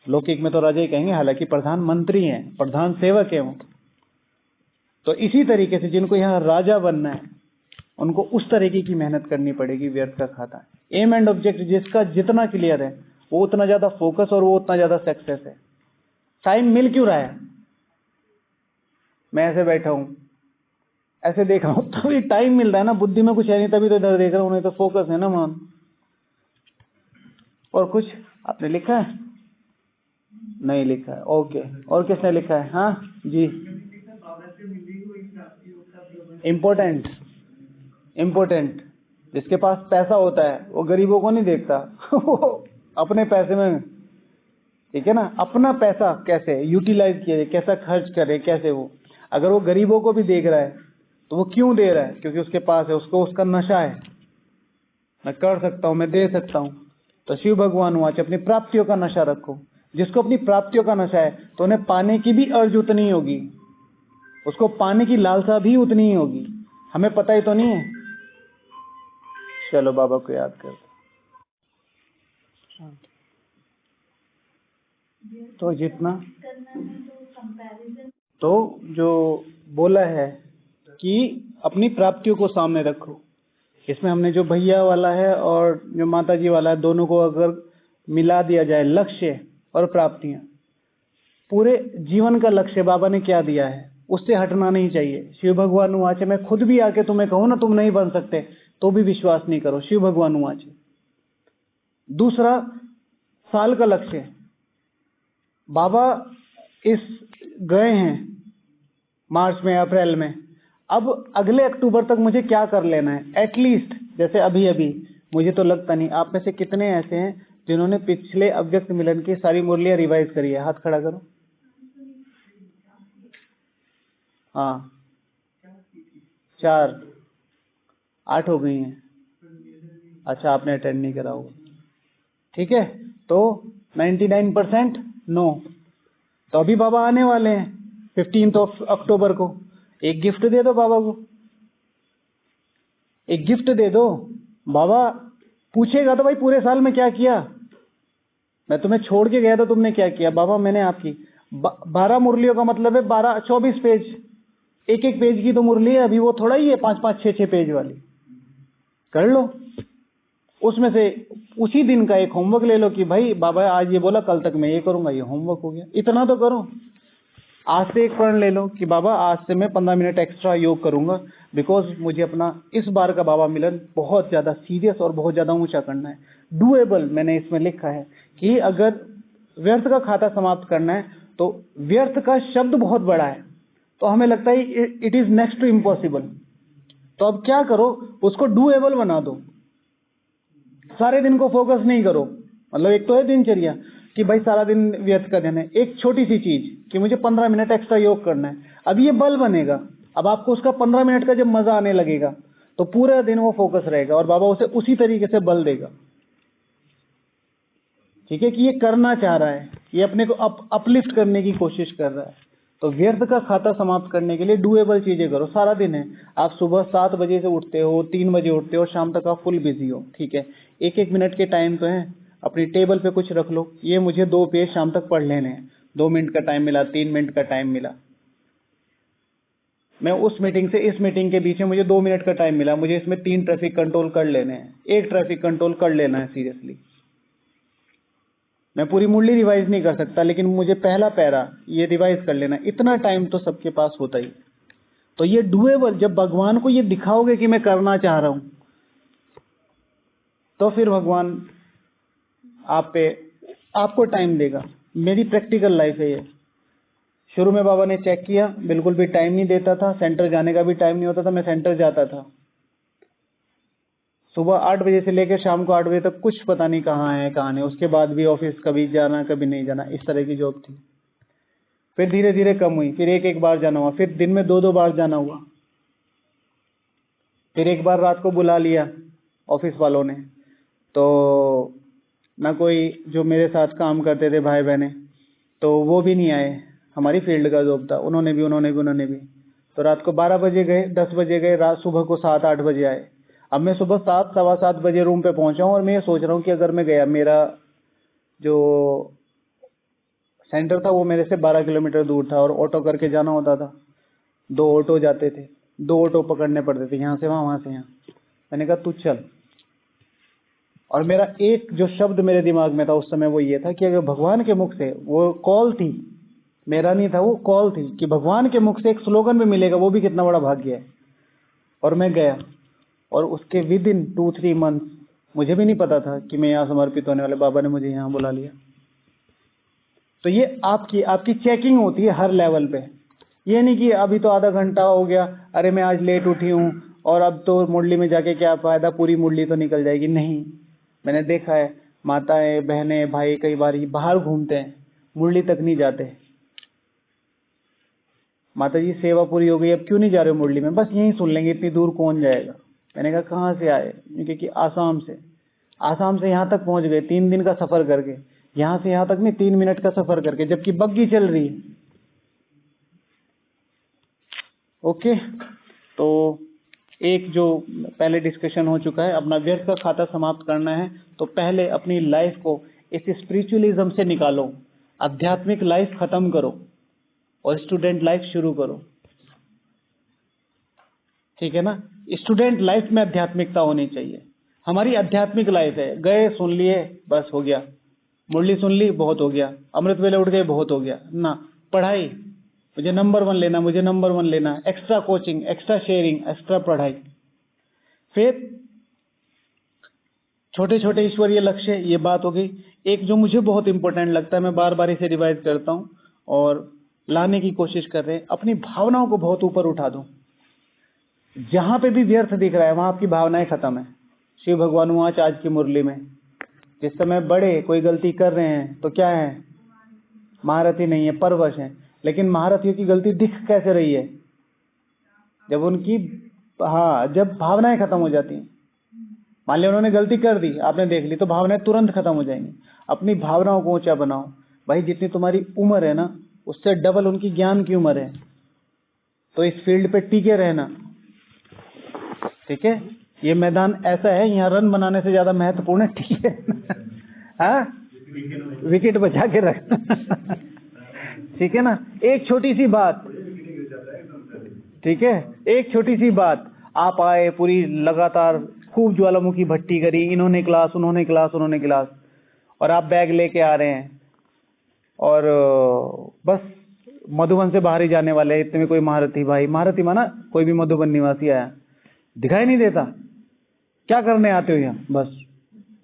लौकिक में तो राजा ही कहेंगे, हालांकि प्रधानमंत्री हैं, प्रधान सेवक है वो। तो इसी तरीके से जिनको यहाँ राजा बनना है, उनको उस तरीके की मेहनत करनी पड़ेगी। व्यर्थ का खाता, एम एंड ऑब्जेक्ट जिसका जितना क्लियर है वो उतना ज्यादा फोकस और वो उतना ज्यादा सक्सेस है। टाइम मिल क्यों रहा है? मैं ऐसे बैठा हूं, ऐसे देख रहा हूं, तभी टाइम मिल रहा है ना। बुद्धि में कुछ है नहीं तभी तो इधर देख रहा हूं, नहीं तो फोकस है ना मान। और कुछ आपने लिखा है? नहीं लिखा है, ओके। और किसने लिखा है? हाँ जी। Important, important. जिसके पास पैसा होता है वो गरीबों को नहीं देखता वो अपने पैसे में, ठीक है ना, अपना पैसा कैसे यूटिलाइज किया, कैसा खर्च करे, कैसे वो, अगर वो गरीबों को भी देख रहा है तो वो क्यों दे रहा है? क्योंकि उसके पास है, उसको उसका नशा है, मैं कर सकता हूं, मैं दे सकता हूं। तो शिव भगवान वाच अपनी प्राप्तियों का नशा रखो। जिसको अपनी प्राप्तियों का नशा है तो उन्हें पाने की भी अर्ज उतनी ही होगी, उसको पाने की लालसा भी उतनी ही होगी। हमें पता ही तो नहीं है। चलो बाबा को याद कर। तो जितना तो जो बोला है कि अपनी प्राप्तियों को सामने रखो, इसमें हमने जो भैया वाला है और जो माता जी वाला है, दोनों को अगर मिला दिया जाए, लक्ष्य और प्राप्तियां, पूरे जीवन का लक्ष्य बाबा ने क्या दिया है उससे हटना नहीं चाहिए। शिव भगवान वाच, मैं खुद भी आके तुम्हें कहूं ना तुम नहीं बन सकते तो भी विश्वास नहीं करो। शिव भगवान वाच। दूसरा, साल का लक्ष्य। बाबा इस गए हैं मार्च में, अप्रैल में, अब अगले अक्टूबर तक मुझे क्या कर लेना है एटलीस्ट। जैसे अभी अभी मुझे तो लगता नहीं, आप में से कितने ऐसे हैं जिन्होंने पिछले अव्यक्त मिलन की सारी मुरलियां रिवाइज करी है? हाथ खड़ा करो। हाँ, 4 8 हो गई हैं। अच्छा, आपने अटेंड नहीं करा होगा, ठीक है। तो 99% नो। तो अभी बाबा आने वाले हैं 15 अक्टूबर को। एक गिफ्ट दे दो बाबा को, एक गिफ्ट दे दो। बाबा पूछेगा तो भाई पूरे साल में क्या किया, मैं तुम्हें छोड़ के गया तो तुमने क्या किया? बाबा मैंने आपकी 12 मुरलियों का मतलब है 24 पेज, एक एक पेज की तो मुरली है। अभी वो थोड़ा ही है 5 6 पेज वाली, कर लो। उसमें से उसी दिन का एक होमवर्क ले लो कि भाई बाबा आज ये बोला, कल तक मैं ये करूंगा, ये होमवर्क हो गया। इतना तो करो। आज से एक प्रण ले लो कि बाबा आज से मैं 15 मिनट एक्स्ट्रा योग करूंगा, बिकॉज मुझे अपना इस बार का बाबा मिलन बहुत ज्यादा सीरियस और बहुत ज्यादा ऊंचा करना है। डूएबल मैंने इसमें लिखा है कि अगर व्यर्थ का खाता समाप्त करना है तो व्यर्थ का शब्द बहुत बड़ा है, तो हमें लगता है it is next to impossible. तो अब क्या करो, उसको डूएबल बना दो। सारे दिन को फोकस नहीं करो, मतलब एक तो है दिनचर्या कि भाई सारा दिन व्यर्थ का देना है। एक छोटी सी चीज कि मुझे 15 मिनट एक्स्ट्रा योग करना है, अब ये बल बनेगा। अब आपको उसका 15 मिनट का जब मजा आने लगेगा तो पूरा दिन वो फोकस रहेगा और बाबा उसे उसी तरीके से बल देगा। ठीक है, कि ये करना चाह रहा है, ये अपने को अपलिफ्ट करने की कोशिश कर रहा है। तो व्यर्थ का खाता समाप्त करने के लिए डूएबल चीजें करो। सारा दिन है, आप सुबह 7 बजे से उठते हो, 3 बजे उठते हो और शाम तक आप फुल बिजी हो, ठीक है। एक एक मिनट के टाइम तो है, अपनी टेबल पे कुछ रख लो, ये मुझे 2 पेज शाम तक पढ़ लेने हैं। 2 मिनट का टाइम मिला, 3 मिनट का टाइम मिला, मैं उस मीटिंग से इस मीटिंग के बीच में मुझे 2 मिनट का टाइम मिला, मुझे इसमें 3 ट्रैफिक कंट्रोल कर लेने हैं, 1 ट्रैफिक कंट्रोल कर लेना है सीरियसली। मैं पूरी मुरली रिवाइज नहीं कर सकता, लेकिन मुझे पहला पैरा ये रिवाइज कर लेना, इतना टाइम तो सबके पास होता ही। तो ये डूएबल, जब भगवान को ये दिखाओगे कि मैं करना चाह रहा हूं, तो फिर भगवान आप पे आपको टाइम देगा। मेरी प्रैक्टिकल लाइफ है ये। शुरू में बाबा ने चेक किया, बिल्कुल भी टाइम नहीं देता था, सेंटर जाने का भी टाइम नहीं होता था। मैं सेंटर जाता था सुबह 8 बजे से लेकर शाम को 8 बजे तक, कुछ पता नहीं कहाँ है कहाँ नहीं। उसके बाद भी ऑफिस कभी जाना कभी नहीं जाना, इस तरह की जॉब थी। फिर धीरे धीरे कम हुई, फिर एक बार जाना हुआ, फिर दिन में 2 बार जाना हुआ। फिर एक बार रात को बुला लिया ऑफिस वालों ने, तो ना कोई जो मेरे साथ काम करते थे भाई बहने, तो वो भी नहीं आए। हमारी फील्ड का जॉब था, उन्होंने भी। तो रात को 12 बजे गए, 10 बजे गए, रात सुबह को 7 8 बजे आए। अब मैं सुबह 7 सवा 7 बजे रूम पे पहुंचा हूं और मैं ये सोच रहा हूं कि अगर मैं गया, मेरा जो सेंटर था वो मेरे से 12 किलोमीटर दूर था और ऑटो करके जाना होता था, 2 ऑटो जाते थे। 2 ऑटो पकड़ने पड़ते थे, यहाँ से वहाँ से यहाँ। मैंने कहा तू चल। और मेरा एक जो शब्द मेरे दिमाग में था उस समय वो ये था कि अगर भगवान के मुख से, वो कॉल थी, मेरा नहीं था, वो कॉल थी कि भगवान के मुख से एक स्लोगन भी मिलेगा, वो भी कितना बड़ा भाग्य है। और मैं गया, और उसके विद इन 2-3 मंथ्स, मुझे भी नहीं पता था कि मैं यहाँ समर्पित होने वाले, बाबा ने मुझे यहाँ बुला लिया। तो ये आपकी चेकिंग होती है हर लेवल पे। ये नहीं कि अभी तो आधा घंटा हो गया, अरे मैं आज लेट उठी हूँ और अब तो मुरली में जाके क्या फायदा, पूरी मुरली तो निकल जाएगी। नहीं, मैंने देखा है माताएं, बहनें, भाई कई बार बाहर घूमते हैं, मुरली तक नहीं जाते। माता जी सेवा पूरी हो गई, अब क्यों नहीं जा रहे हो मुरली में? बस यहीं सुन लेंगे, इतनी दूर कौन जाएगा। मैंने कहा कहाँ से आए? क्योंकि आसाम से यहाँ तक पहुंच गए 3 दिन का सफर करके। यहाँ से यहाँ तक नहीं, 3 मिनट का सफर करके, जबकि बग्गी चल रही है। ओके, तो एक जो पहले डिस्कशन हो चुका है, अपना व्यर्थ का खाता समाप्त करना है तो पहले अपनी लाइफ को इस स्पिरिचुअलिज्म से निकालो, आध्यात्मिक लाइफ खत्म करो और स्टूडेंट लाइफ शुरू करो। ठीक है ना? स्टूडेंट लाइफ में आध्यात्मिकता होनी चाहिए। हमारी आध्यात्मिक लाइफ है, गए सुन लिए बस हो गया, मुरली सुन ली बहुत हो गया, अमृत वेले उठ गए बहुत हो गया ना। पढ़ाई, मुझे नंबर 1 लेना, मुझे नंबर 1 लेना, extra coaching, extra sharing, extra पढ़ाई। फिर छोटे छोटे ईश्वरीय लक्ष्य, ये बात हो गई। एक जो मुझे बहुत इंपॉर्टेंट लगता है, मैं बार बार इसे रिवाइज करता हूँ और लाने की कोशिश कर रहे हैं, अपनी भावनाओं को बहुत ऊपर उठा दो। जहां पे भी व्यर्थ दिख रहा है वहां आपकी भावनाएं खत्म है। शिव भगवान वाच आज की मुरली में, जिस समय बड़े कोई गलती कर रहे हैं तो क्या है, महारथी नहीं है, परवश है। लेकिन महारथियों की गलती दिख कैसे रही है? जब उनकी जब भावनाएं खत्म हो जाती हैं। मान लिया उन्होंने गलती कर दी, आपने देख ली, तो भावनाएं तुरंत खत्म हो जाएंगी। अपनी भावनाओं को ऊंचा बनाओ भाई। जितनी तुम्हारी उम्र है ना, उससे डबल उनकी ज्ञान की उम्र है। तो इस फील्ड पे टिके रहना। ठीक है, ये मैदान ऐसा है, यहाँ रन बनाने से ज्यादा महत्वपूर्ण है टिके हाँ, विकेट बचा के रखना ठीक है ना? एक छोटी सी बात, ठीक है, एक छोटी सी बात, आप आए, पूरी लगातार खूब ज्वालामुखी भट्टी करी, इन्होंने क्लास, उन्होंने क्लास, उन्होंने क्लास, और आप बैग लेके आ रहे हैं और बस मधुबन से बाहर ही जाने वाले। इतने में कोई महारथी भाई, महारथी माना कोई भी मधुबन निवासी आया, दिखाई नहीं देता, क्या करने आते हो यहाँ? बस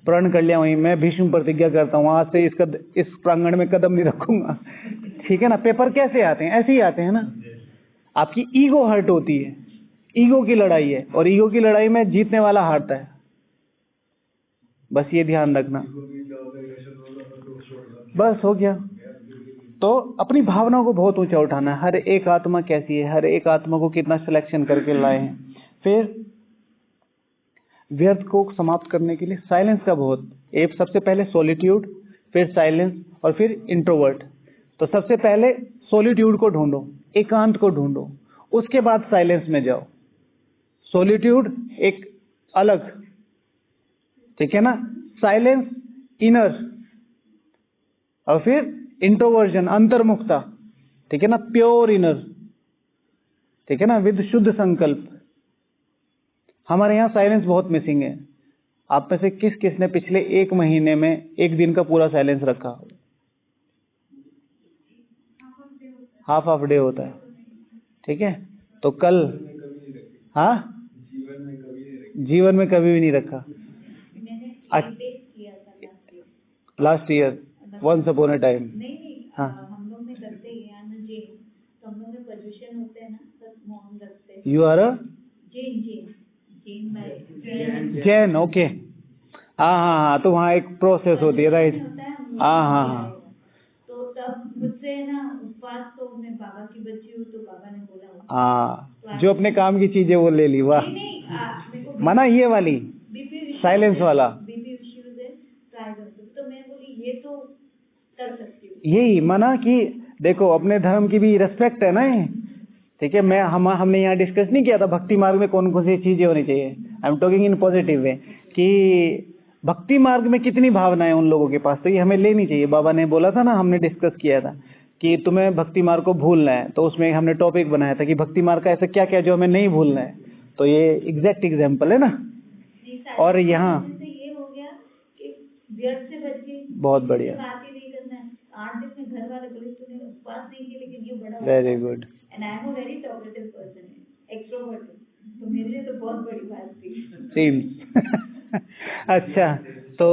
प्रण कर लिया वहीं, मैं भीष्म प्रतिज्ञा करता हूँ आज से इस प्रांगण में कदम नहीं रखूंगा। ठीक है ना? पेपर कैसे आते हैं? ऐसे ही आते हैं ना। आपकी ईगो हर्ट होती है, ईगो की लड़ाई है, और ईगो की लड़ाई में जीतने वाला हारता है। बस ये ध्यान रखना। बस हो गया। तो अपनी भावनाओं को बहुत ऊंचा उठाना है। हर एक आत्मा कैसी है, हर एक आत्मा को कितना सिलेक्शन करके लाए हैं। फिर व्यर्थ को समाप्त करने के लिए साइलेंस का बहुत, एक सबसे पहले सॉलिट्यूड, फिर साइलेंस और फिर इंट्रोवर्ट। तो सबसे पहले सॉलिट्यूड को ढूंढो, एकांत को ढूंढो, उसके बाद साइलेंस में जाओ। सॉलिट्यूड एक अलग, ठीक है ना? साइलेंस इनर, और फिर इंट्रोवर्जन अंतर्मुखता, ठीक है ना? प्योर इनर, ठीक है ना? विद शुद्ध संकल्प। हमारे यहाँ साइलेंस बहुत मिसिंग है। आप में से किस किस ने पिछले 1 महीने में 1 दिन का पूरा साइलेंस रखा? हाफ डे होता है। ठीक है, तो कल, हाँ, जीवन में कभी भी नहीं रखा। Last year once upon a time. हाँ, हम लोग में करते हैं जैन, तो हम लोग में पोजीशन होते हैं ना, सब मौन रखते हैं। You are a Jain, okay. हाँ, तो वहाँ एक प्रोसेस होती है, राइट? हाँ। तो तब मुझसे ना उपवास, तो मैं बाबा की बच्ची हूँ, तो बाबा ने बोला हाँ, जो अपने काम की चीजें वो ले ली। वाह, माना ये वाली साइलेंस वाला, बीपी इश्यूज है, ट्राई कर सकते। तो मैं बोली ये तो कर सकती हूँ। यही माना कि देखो अपने धर्म की भी रिस्पेक्ट है ना ये। ठीक है, हमने यहाँ डिस्कस नहीं किया था भक्ति मार्ग में कौन कौन सी चीजें होनी चाहिए। I am talking in positive way कि भक्ति मार्ग में कितनी भावनाएं उन लोगों के पास, तो ये हमें लेनी चाहिए। बाबा ने बोला था ना, हमने डिस्कस किया था कि तुम्हें भक्ति मार्ग को भूलना है, तो उसमें हमने टॉपिक बनाया था कि भक्ति मार्ग का ऐसा क्या क्या जो हमें नहीं भूलना है, तो ये एग्जैक्ट एग्जाम्पल है ना। और यहाँ ये हो गया कि व्यर्थ से बच गई, बहुत बढ़िया, बात ही नहीं करना है। 8 दिन में घर वाले बोले तूने उपवास नहीं किया, लेकिन ये बड़ा very good. And I am a very talkative person, extrovert, तो मेरे लिए तो बहुत बड़ी बात थी। सेम। अच्छा, तो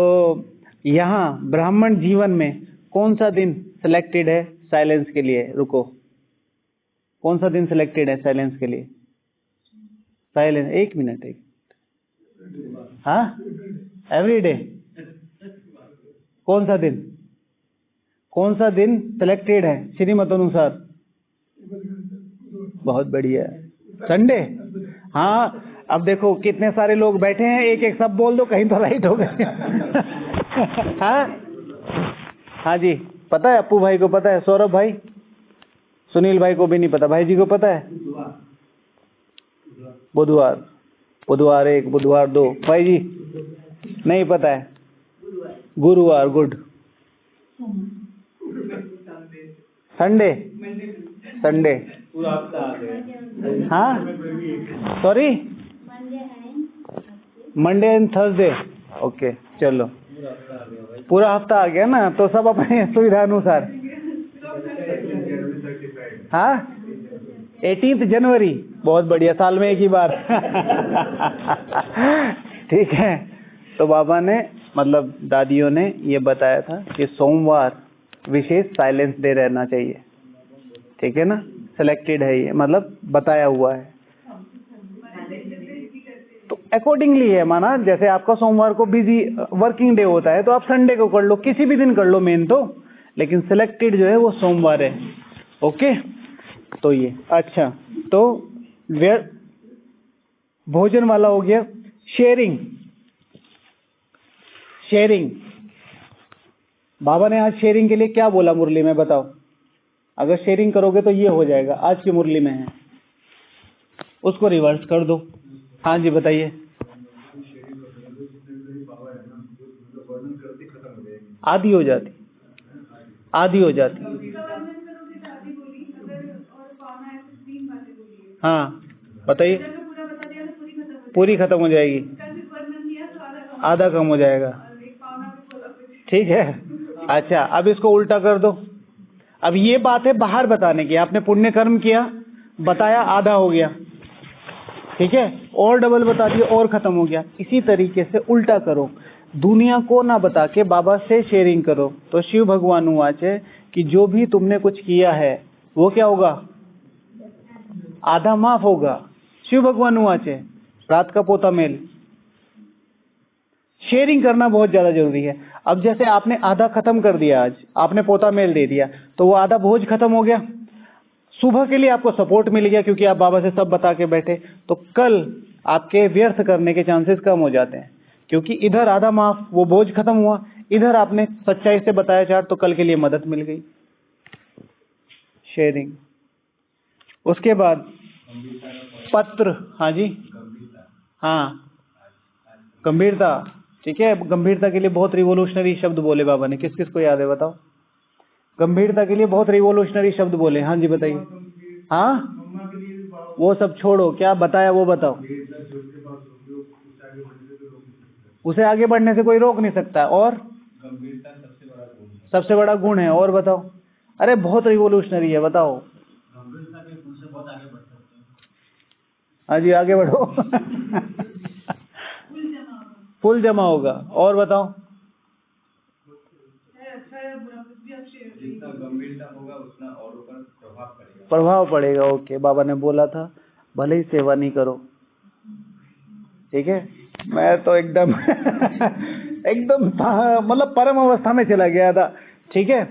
यहाँ ब्राह्मण जीवन में कौन सा दिन सिलेक्टेड है साइलेंस के लिए? रुको, कौन सा दिन सिलेक्टेड है साइलेंस के लिए? साइलेंस, एक मिनट, हाँ, एवरी डे। कौन सा दिन, कौन सा दिन सिलेक्टेड है श्रीमत अनुसार? बहुत बढ़िया, संडे। हाँ, अब देखो कितने सारे लोग बैठे हैं, एक एक सब बोल दो, कहीं तो राइट हो गए। हाँ जी, पता है, अप्पू भाई को पता है, सौरभ भाई, सुनील भाई को भी नहीं पता, भाई जी को पता है? बुधवार, बुधवार 1, बुधवार 2, भाई जी नहीं पता है? गुरुवार, गुड। संडे, संडे, हाँ, sorry, Monday and Thursday, okay, चलो पूरा हफ्ता आ गया ना, तो सब अपने सुविधा अनुसार। हाँ, 18 जनवरी, बहुत बढ़िया, साल में एक ही बार। ठीक है, तो बाबा ने, मतलब दादियों ने ये बताया था कि सोमवार विशेष साइलेंस डे रहना चाहिए, ठीक है ना, सिलेक्टेड है ये, मतलब बताया हुआ है, तो अकॉर्डिंगली है माना। जैसे आपका सोमवार को बिजी वर्किंग डे होता है, तो आप संडे को कर लो, किसी भी दिन कर लो मेन तो, लेकिन सिलेक्टेड जो है वो सोमवार है। ओके, तो ये अच्छा, तो भोजन वाला हो गया। शेयरिंग, शेयरिंग, बाबा ने आज शेयरिंग के लिए क्या बोला मुरली में, बताओ? अगर शेयरिंग करोगे तो ये हो जाएगा, आज की मुरली में है, उसको रिवर्स कर दो। हाँ जी, बताइए। आधी हो जाती, आधी हो जाती। हाँ बताइए। पूरी खत्म हो जाएगी, आधा कम हो जाएगा, ठीक है। अच्छा, अब इसको उल्टा कर दो। अब ये बात है बाहर बताने की, आपने पुण्य कर्म किया, बताया, आधा हो गया, ठीक है, और डबल बता दिया और खत्म हो गया। इसी तरीके से उल्टा करो, दुनिया को ना बता के बाबा से शेयरिंग करो। तो शिव भगवान वाचे कि जो भी तुमने कुछ किया है वो क्या होगा? आधा माफ होगा। शिव भगवान वाचे, रात का पोता मेल। शेयरिंग करना बहुत ज्यादा जरूरी है। अब जैसे आपने आधा खत्म कर दिया, आज आपने पोता मेल दे दिया, तो वो आधा बोझ खत्म हो गया। सुबह के लिए आपको सपोर्ट मिल गया क्योंकि आप बाबा से सब बता के बैठे, तो कल आपके व्यर्थ करने के चांसेस कम हो जाते हैं, क्योंकि इधर आधा माफ, वो बोझ खत्म हुआ, इधर आपने सच्चाई से बताया चार, तो कल के लिए मदद मिल गई। शेयरिंग। उसके बाद पत्र, हाँ जी, हाँ, गंभीरता, ठीक है। गंभीरता के लिए बहुत रिवोल्यूशनरी शब्द बोले बाबा ने, किस किस को याद है बताओ? गंभीरता के लिए बहुत रिवोल्यूशनरी शब्द बोले। हाँ जी बताइए। हाँ, वो सब छोड़ो, क्या बताया वो बताओ। उसे आगे बढ़ने से कोई रोक नहीं सकता, और गंभीरता सबसे बड़ा गुण है। और बताओ, अरे बहुत रिवोल्यूशनरी है, बताओ। गंभीरता के गुण से बहुत आगे बढ़ सकते हैं। हाँ जी, आगे बढ़ो। फुल जमा होगा। और बताओ, जितना गंभीरता होगा उतना और ऊपर प्रभाव पड़ेगा। ओके, बाबा ने बोला था भले ही सेवा नहीं करो, ठीक है। मैं तो एकदम एकदम मतलब परम अवस्था में चला गया था, ठीक है।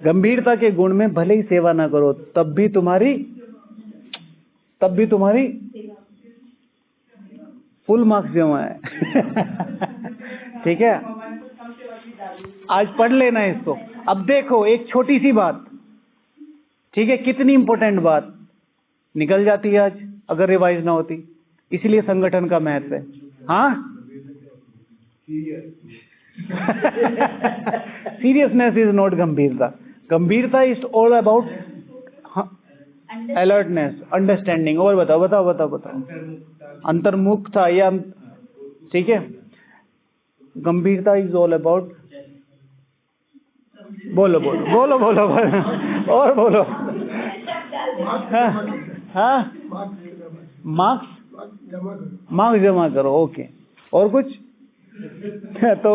गंभीरता के गुण में भले ही सेवा ना करो, तब भी तुम्हारी फुल मार्क्स जमा है। ठीक है, आज पढ़ लेना इसको। अब देखो, एक छोटी सी बात, ठीक है, कितनी इंपॉर्टेंट बात निकल जाती है आज अगर रिवाइज ना होती। इसलिए संगठन का महत्व है। हाँ, सीरियसनेस इज नॉट गंभीरता। गंभीरता is all about alertness, understanding. और बताओ बताओ बताओ बताओ। अंतर्मुखता या ठीक है। गंभीरता इज ऑल अबाउट, बोलो बोलो बोलो बोलो बोलो और बोलो। हाँ, मार्क्स जमा करो, ओके। और कुछ? तो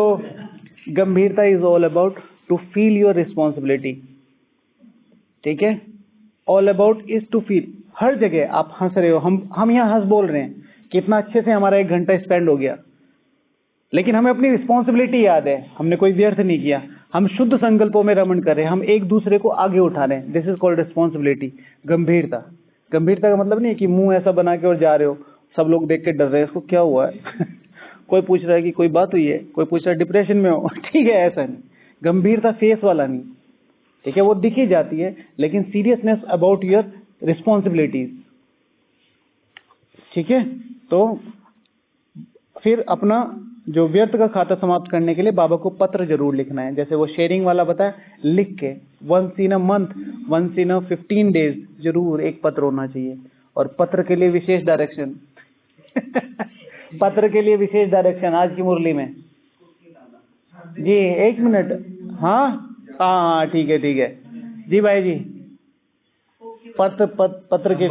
गंभीरता is all about to feel your responsibility, ठीक है। All about is to feel. हर जगह आप हंस रहे हो, हम यहाँ हंस बोल रहे हैं, कितना अच्छे से हमारा 1 घंटा स्पेंड हो गया, लेकिन हमें अपनी रिस्पॉन्सिबिलिटी याद है, हमने कोई व्यर्थ नहीं किया, हम शुद्ध संकल्पों में रमण कर रहे हैं, हम एक दूसरे को आगे उठा रहे हैं। This is called responsibility. गंभीरता, गंभीरता का मतलब नहीं है कि मुंह ऐसा बना के और जा रहे हो, सब लोग देख के डर रहे हैं, इसको क्या हुआ है कोई पूछ रहा है कि कोई बात हुई है, कोई पूछ रहा है डिप्रेशन में हो ठीक है, ऐसा नहीं। गंभीरता फेस वाला नहीं, ठीक है, वो दिखी जाती है, लेकिन सीरियसनेस अबाउट योर रिस्पॉन्सिबिलिटीज, ठीक है। तो फिर अपना जो व्यर्थ का खाता समाप्त करने के लिए बाबा को पत्र जरूर लिखना है, जैसे वो शेयरिंग वाला बताया, लिख के once in a month, once in a 15 days जरूर एक पत्र होना चाहिए। और पत्र के लिए विशेष डायरेक्शन पत्र के लिए विशेष डायरेक्शन आज की मुरली में जी। 1 मिनट, हाँ हाँ ठीक है जी भाई जी। पत्र के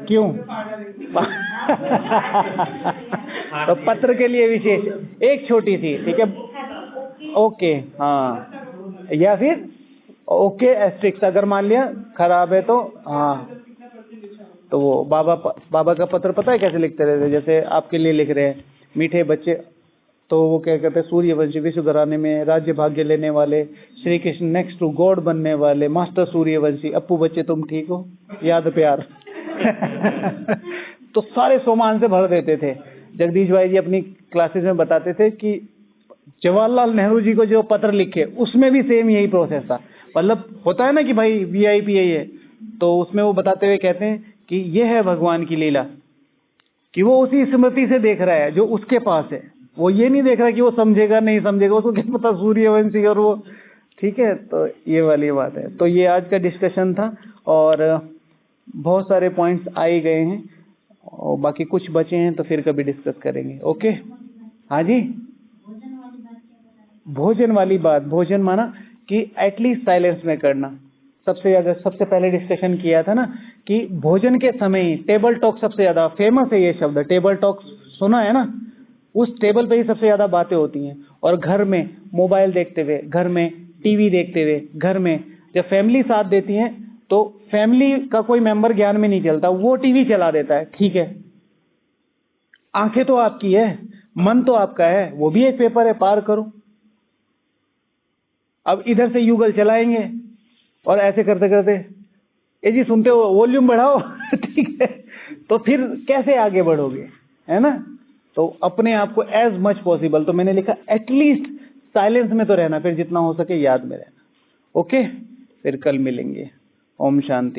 क्यों तो पत्र के लिए विशेष एक छोटी सी, ठीक है, ओके, हाँ, या फिर ओके एस्ट्रिक्स, अगर मान लिया खराब है तो हाँ। तो वो बाबा का पत्र पता है कैसे लिखते रहते, जैसे आपके लिए लिख रहे हैं, मीठे बच्चे, तो वो क्या कहते हैं, सूर्यवंशी विश्व घराने में राज्य भाग्य लेने वाले, Shri Krishna next to god बनने वाले, मास्टर सूर्यवंशी, अप्पू बच्चे तुम ठीक हो, याद प्यार तो सारे सोमान से भर देते थे। जगदीश भाई जी अपनी क्लासेस में बताते थे कि जवाहरलाल नेहरू जी को जो पत्र लिखे उसमें भी सेम यही प्रोसेस था। मतलब होता है ना कि भाई वीआईपी है, तो उसमें वो बताते हुए कहते हैं कि ये है भगवान की लीला, कि वो उसी स्मृति से देख रहा है जो उसके पास है, वो ये नहीं देख रहा कि वो समझेगा नहीं समझेगा, उसको क्या पता सूर्यवंशी और वो, ठीक है। तो ये वाली बात है। तो ये आज का डिस्कशन था और बहुत सारे पॉइंट्स आए गए हैं और बाकी कुछ बचे हैं तो फिर कभी डिस्कस करेंगे। ओके, हाँ जी। भोजन वाली बात, भोजन माना कि एटलीस्ट साइलेंस में करना। सबसे पहले डिस्कशन किया था ना कि भोजन के समय ही टेबल टॉक सबसे ज्यादा फेमस है, ये शब्द टेबल टॉक सुना है ना, उस टेबल पे ही सबसे ज्यादा बातें होती हैं। और घर में मोबाइल देखते हुए, घर में टीवी देखते हुए, घर में जब फैमिली साथ देती है तो फैमिली का कोई मेंबर ज्ञान में नहीं चलता, वो टीवी चला देता है, ठीक है। आंखें तो आपकी है, मन तो आपका है, वो भी एक पेपर है, पार करो। अब इधर से युगल चलाएंगे और ऐसे करते करते ये जी सुनते हो, वॉल्यूम बढ़ाओ ठीक है, तो फिर कैसे आगे बढ़ोगे, है ना। तो अपने आप को एज मच पॉसिबल, तो मैंने लिखा एटलीस्ट साइलेंस में तो रहना, फिर जितना हो सके याद में रहना। ओके, फिर कल मिलेंगे। ओम शांति।